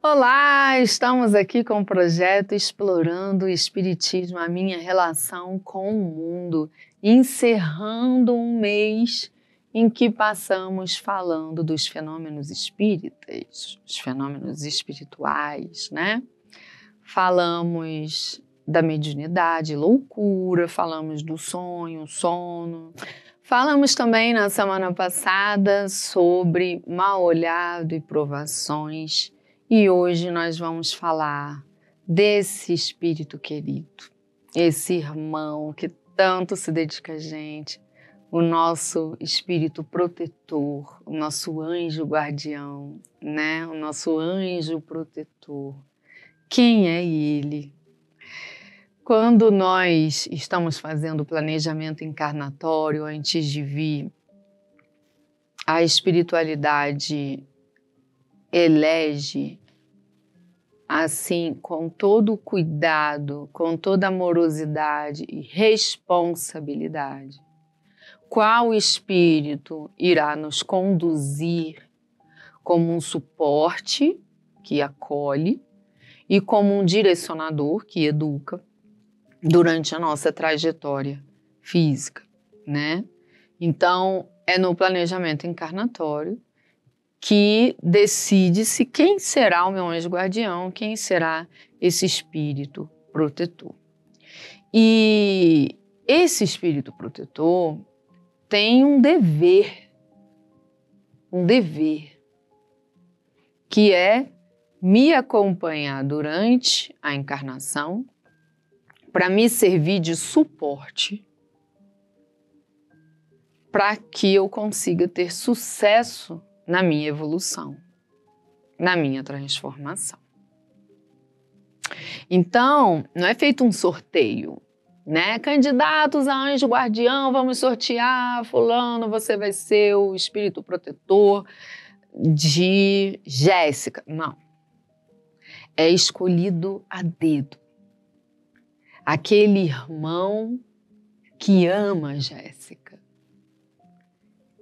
Olá, estamos aqui com o projeto Explorando o Espiritismo, a minha relação com o mundo, encerrando um mês em que passamos falando dos fenômenos espíritas, os fenômenos espirituais, né? Falamos da mediunidade, loucura, falamos do sonho, sono. Falamos também na semana passada sobre mal-olhado e provações. E hoje nós vamos falar desse espírito querido, esse irmão que tanto se dedica a gente, o nosso espírito protetor, o nosso anjo guardião, né? O nosso anjo protetor. Quem é ele? Quando nós estamos fazendo o planejamento encarnatório antes de vir, a espiritualidade elege, assim, com todo o cuidado, com toda amorosidade e responsabilidade, qual espírito irá nos conduzir como um suporte que acolhe e como um direcionador que educa durante a nossa trajetória física, né? Então, é no planejamento encarnatório que decide-se quem será o meu anjo guardião, quem será esse espírito protetor. E esse espírito protetor tem um dever, que é me acompanhar durante a encarnação para me servir de suporte para que eu consiga ter sucesso na minha evolução, na minha transformação. Então, não é feito um sorteio, né? Candidatos a anjo guardião, vamos sortear, fulano, você vai ser o espírito protetor de Jéssica. Não. É escolhido a dedo. Aquele irmão que ama Jéssica,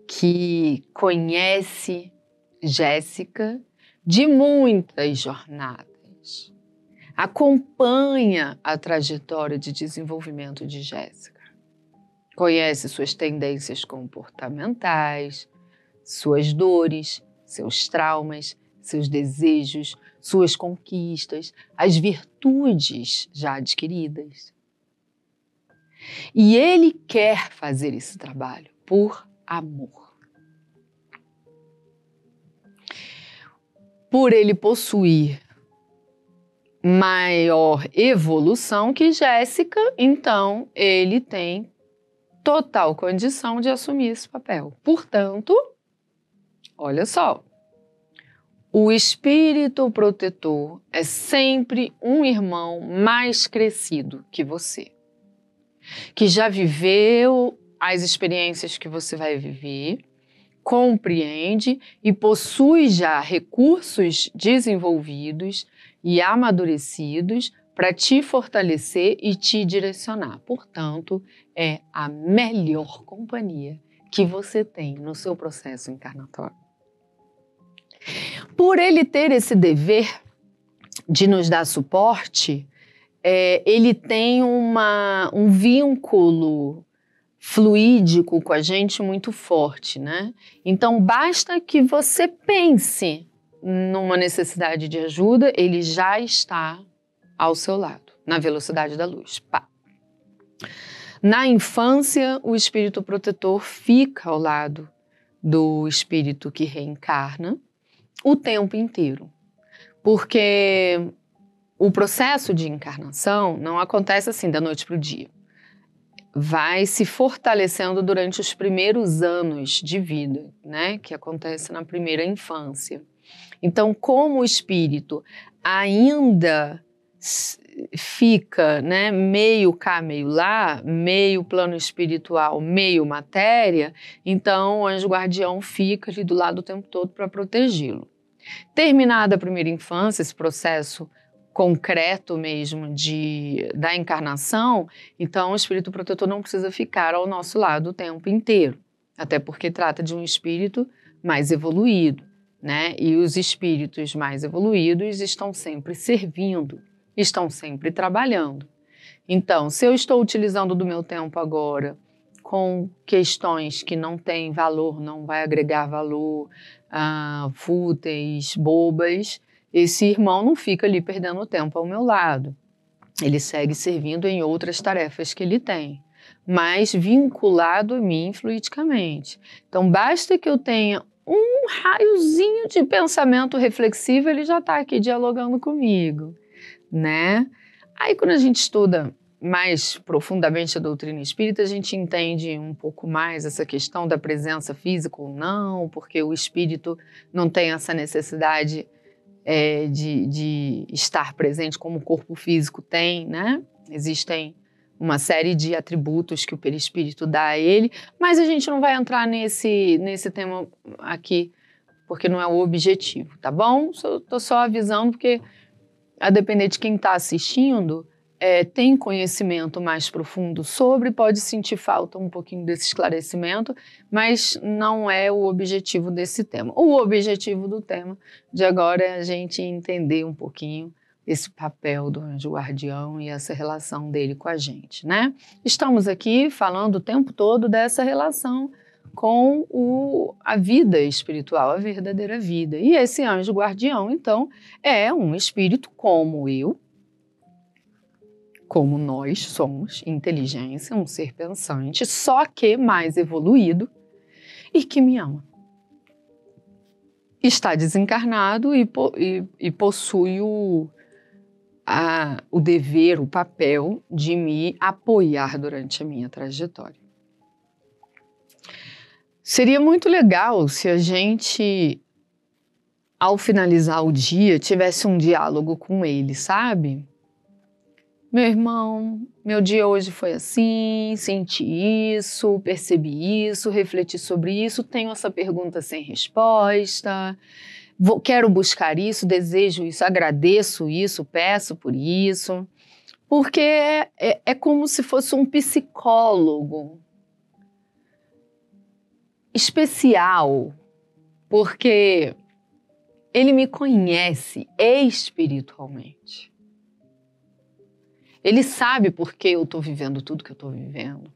que conhece Jéssica de muitas jornadas, acompanha a trajetória de desenvolvimento de Jéssica, conhece suas tendências comportamentais, suas dores, seus traumas, seus desejos, suas conquistas, as virtudes já adquiridas. E ele quer fazer esse trabalho por amor. Por ele possuir maior evolução que Jéssica, então ele tem total condição de assumir esse papel. Portanto, olha só, o espírito protetor é sempre um irmão mais crescido que você, que já viveu as experiências que você vai viver, compreende e possui já recursos desenvolvidos e amadurecidos para te fortalecer e te direcionar. Portanto, é a melhor companhia que você tem no seu processo encarnatório. Por ele ter esse dever de nos dar suporte, ele tem um vínculo fluídico com a gente muito forte, né? Então, basta que você pense numa necessidade de ajuda, ele já está ao seu lado, na velocidade da luz. Pá. Na infância, o espírito protetor fica ao lado do espírito que reencarna o tempo inteiro, porque o processo de encarnação não acontece assim da noite para o dia. Vai se fortalecendo durante os primeiros anos de vida, né? Que acontece na primeira infância. Então, como o espírito ainda fica, né, meio cá, meio lá, meio plano espiritual, meio matéria, então o anjo guardião fica ali do lado o tempo todo para protegê-lo. Terminada a primeira infância, esse processo concreto mesmo da encarnação, então o espírito protetor não precisa ficar ao nosso lado o tempo inteiro, até porque trata de um espírito mais evoluído, né? E os espíritos mais evoluídos estão sempre servindo, estão sempre trabalhando. Então, se eu estou utilizando do meu tempo agora com questões que não têm valor, não vai agregar valor, fúteis, bobas, esse irmão não fica ali perdendo tempo ao meu lado. Ele segue servindo em outras tarefas que ele tem, mas vinculado a mim fluidicamente. Então, basta que eu tenha um raiozinho de pensamento reflexivo, ele já está aqui dialogando comigo, né? Aí, quando a gente estuda mais profundamente a doutrina espírita, a gente entende um pouco mais essa questão da presença física ou não, porque o espírito não tem essa necessidade de estar presente como o corpo físico tem, né? Existem uma série de atributos que o perispírito dá a ele, mas a gente não vai entrar nesse tema aqui, porque não é o objetivo, tá bom? Estou só avisando, porque a depender de quem está assistindo, tem conhecimento mais profundo sobre, pode sentir falta um pouquinho desse esclarecimento, mas não é o objetivo desse tema. O objetivo do tema de agora é a gente entender um pouquinho esse papel do anjo guardião e essa relação dele com a gente, né? Estamos aqui falando o tempo todo dessa relação com a vida espiritual, a verdadeira vida. E esse anjo guardião, então, é um espírito como eu, como nós somos, inteligência, um ser pensante, só que mais evoluído e que me ama. Está desencarnado e possui o dever, o papel de me apoiar durante a minha trajetória. Seria muito legal se a gente, ao finalizar o dia, tivesse um diálogo com ele, sabe? Meu irmão, meu dia hoje foi assim, senti isso, percebi isso, refleti sobre isso, tenho essa pergunta sem resposta, quero buscar isso, desejo isso, agradeço isso, peço por isso, porque é como se fosse um psicólogo especial, porque ele me conhece espiritualmente. Ele sabe por que eu estou vivendo tudo que eu estou vivendo.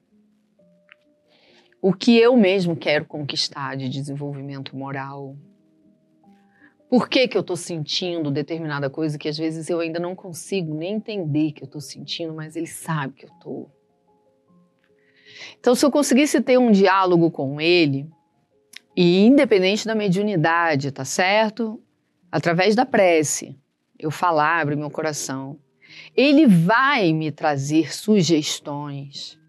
O que eu mesmo quero conquistar de desenvolvimento moral. Por que eu estou sentindo determinada coisa que às vezes eu ainda não consigo nem entender que eu estou sentindo, mas ele sabe que eu estou. Então, se eu conseguisse ter um diálogo com ele, e independente da mediunidade, tá certo? Através da prece, eu falar, abrir meu coração, ele vai me trazer sugestões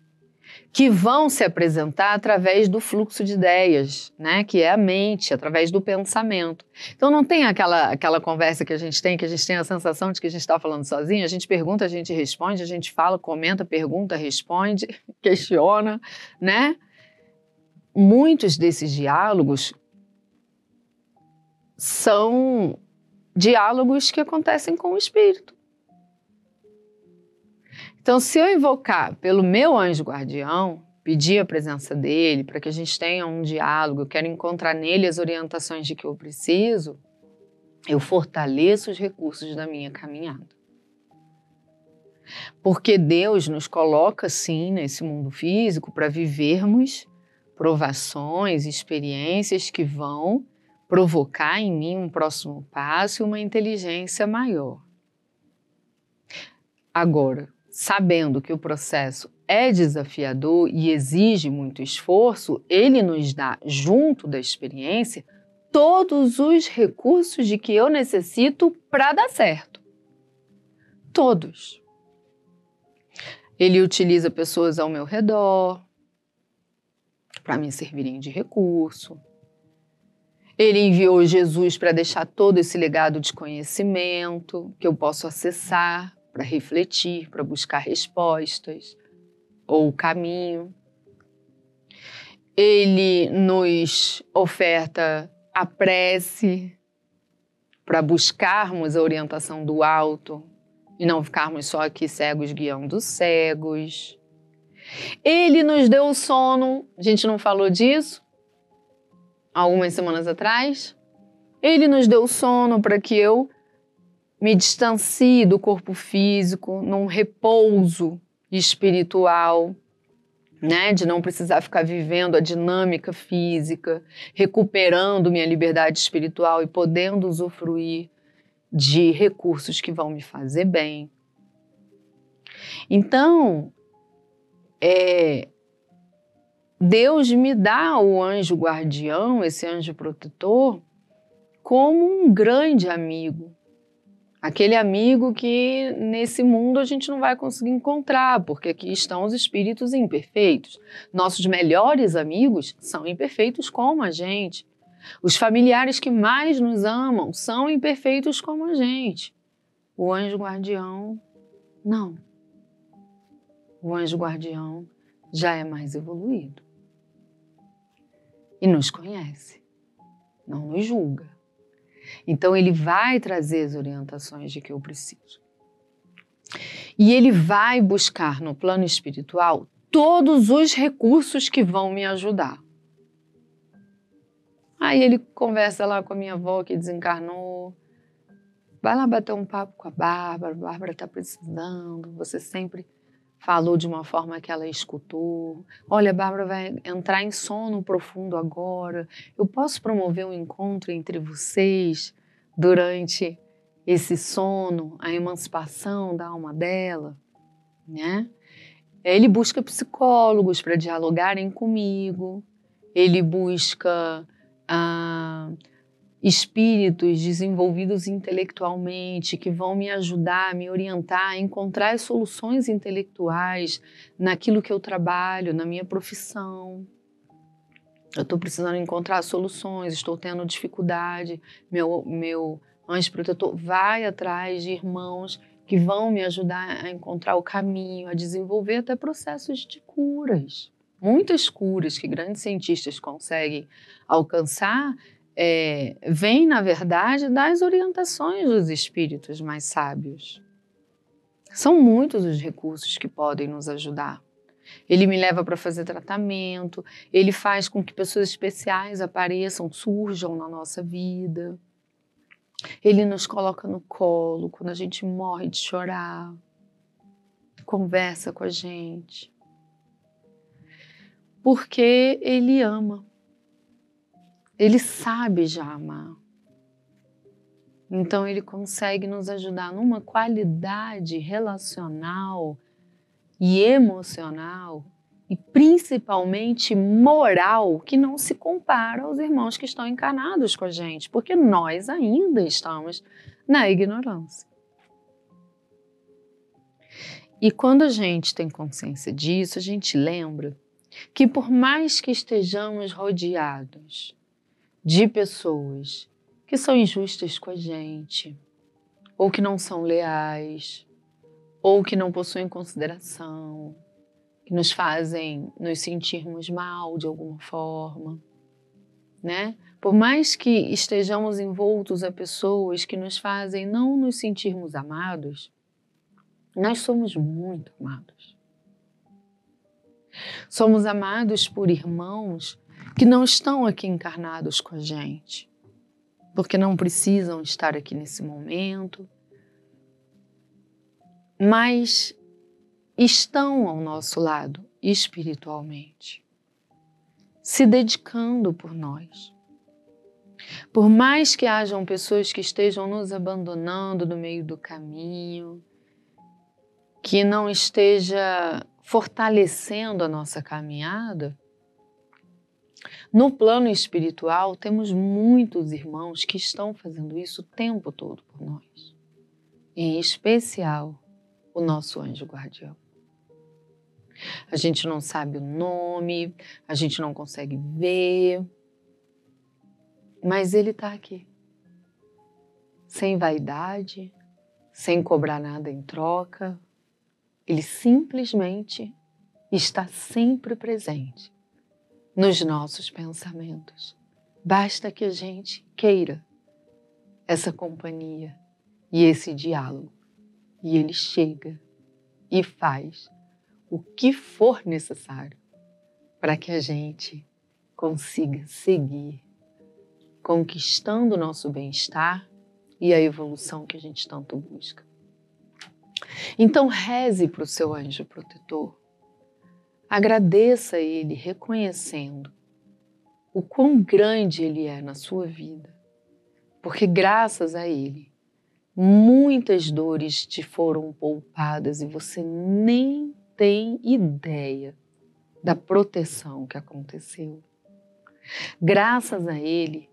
que vão se apresentar através do fluxo de ideias, né? Que é a mente, através do pensamento. Então não tem aquela conversa que a gente tem a sensação de que a gente está falando sozinho, a gente pergunta, a gente responde, a gente fala, comenta, pergunta, responde, questiona, né? Muitos desses diálogos são diálogos que acontecem com o espírito. Então, se eu invocar pelo meu anjo guardião, pedir a presença dele para que a gente tenha um diálogo, eu quero encontrar nele as orientações de que eu preciso, eu fortaleço os recursos da minha caminhada. Porque Deus nos coloca, sim, nesse mundo físico para vivermos provações, experiências que vão provocar em mim um próximo passo e uma inteligência maior. Agora, sabendo que o processo é desafiador e exige muito esforço, ele nos dá, junto da experiência, todos os recursos de que eu necessito para dar certo. Todos. Ele utiliza pessoas ao meu redor para me servirem de recurso. Ele enviou Jesus para deixar todo esse legado de conhecimento que eu posso acessar, para refletir, para buscar respostas ou o caminho. Ele nos oferta a prece para buscarmos a orientação do alto e não ficarmos só aqui cegos guiando os cegos. Ele nos deu o sono, a gente não falou disso algumas semanas atrás? Ele nos deu sono para que eu me distancie do corpo físico, num repouso espiritual, né? De não precisar ficar vivendo a dinâmica física, recuperando minha liberdade espiritual e podendo usufruir de recursos que vão me fazer bem. Então, Deus me dá o anjo guardião, esse anjo protetor, como um grande amigo. Aquele amigo que nesse mundo a gente não vai conseguir encontrar, porque aqui estão os espíritos imperfeitos. Nossos melhores amigos são imperfeitos como a gente. Os familiares que mais nos amam são imperfeitos como a gente. O anjo guardião, não. O anjo guardião já é mais evoluído. E nos conhece, não nos julga. Então ele vai trazer as orientações de que eu preciso. E ele vai buscar no plano espiritual todos os recursos que vão me ajudar. Aí ele conversa lá com a minha avó que desencarnou. Vai lá bater um papo com a Bárbara está precisando, você sempre falou de uma forma que ela escutou. Olha, a Bárbara vai entrar em sono profundo agora. Eu posso promover um encontro entre vocês durante esse sono, a emancipação da alma dela, né? Ele busca psicólogos para dialogarem comigo. Ele busca espíritos desenvolvidos intelectualmente que vão me ajudar, me orientar a encontrar as soluções intelectuais naquilo que eu trabalho, na minha profissão. Eu estou precisando encontrar soluções, estou tendo dificuldade. Meu anjo protetor vai atrás de irmãos que vão me ajudar a encontrar o caminho, a desenvolver até processos de curas. Muitas curas que grandes cientistas conseguem alcançar vem, na verdade, das orientações dos espíritos mais sábios. São muitos os recursos que podem nos ajudar. Ele me leva para fazer tratamento, ele faz com que pessoas especiais apareçam, surjam na nossa vida. Ele nos coloca no colo quando a gente morre de chorar, conversa com a gente. Porque ele ama. Ele sabe já amar. Então ele consegue nos ajudar numa qualidade relacional e emocional e principalmente moral que não se compara aos irmãos que estão encarnados com a gente, porque nós ainda estamos na ignorância. E quando a gente tem consciência disso, a gente lembra que por mais que estejamos rodeados de pessoas que são injustas com a gente, ou que não são leais, ou que não possuem consideração, que nos fazem nos sentirmos mal de alguma forma, né? Por mais que estejamos envoltos a pessoas que nos fazem não nos sentirmos amados, nós somos muito amados. Somos amados por irmãos que não estão aqui encarnados com a gente, porque não precisam estar aqui nesse momento, mas estão ao nosso lado espiritualmente, se dedicando por nós. Por mais que hajam pessoas que estejam nos abandonando no meio do caminho, que não esteja fortalecendo a nossa caminhada, no plano espiritual temos muitos irmãos que estão fazendo isso o tempo todo por nós. Em especial, o nosso anjo guardião. A gente não sabe o nome, a gente não consegue ver, mas ele está aqui. Sem vaidade, sem cobrar nada em troca. Ele simplesmente está sempre presente nos nossos pensamentos. Basta que a gente queira essa companhia e esse diálogo. E ele chega e faz o que for necessário para que a gente consiga seguir conquistando o nosso bem-estar e a evolução que a gente tanto busca. Então reze para o seu anjo protetor. Agradeça a ele, reconhecendo o quão grande ele é na sua vida. Porque graças a ele, muitas dores te foram poupadas e você nem tem ideia da proteção que aconteceu. Graças a ele,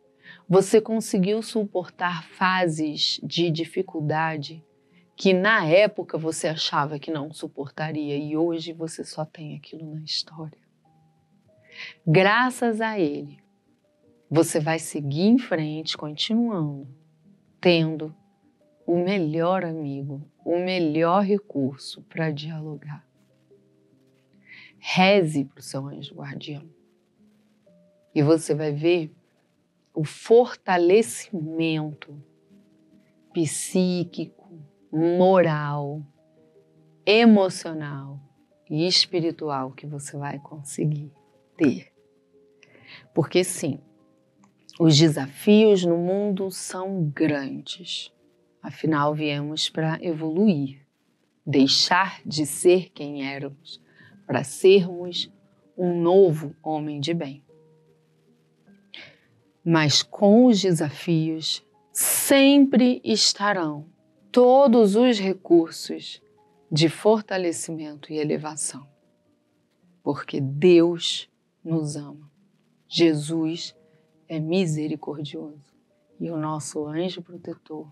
você conseguiu suportar fases de dificuldade que na época você achava que não suportaria e hoje você só tem aquilo na história. Graças a ele, você vai seguir em frente, continuando, tendo o melhor amigo, o melhor recurso para dialogar. Reze para o seu anjo guardião e você vai ver o fortalecimento psíquico, moral, emocional e espiritual que você vai conseguir ter. Porque sim, os desafios no mundo são grandes. Afinal, viemos para evoluir, deixar de ser quem éramos, para sermos um novo homem de bem. Mas com os desafios sempre estarão todos os recursos de fortalecimento e elevação. Porque Deus nos ama. Jesus é misericordioso. E o nosso anjo protetor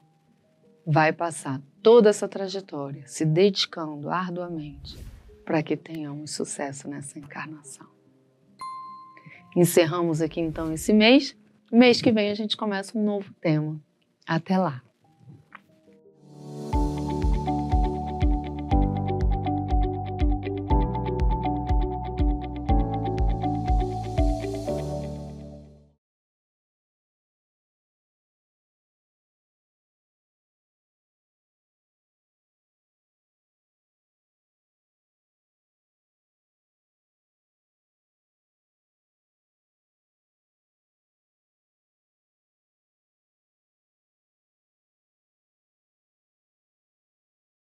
vai passar toda essa trajetória se dedicando arduamente para que tenhamos sucesso nessa encarnação. Encerramos aqui então esse mês. Mês que vem a gente começa um novo tema. Até lá!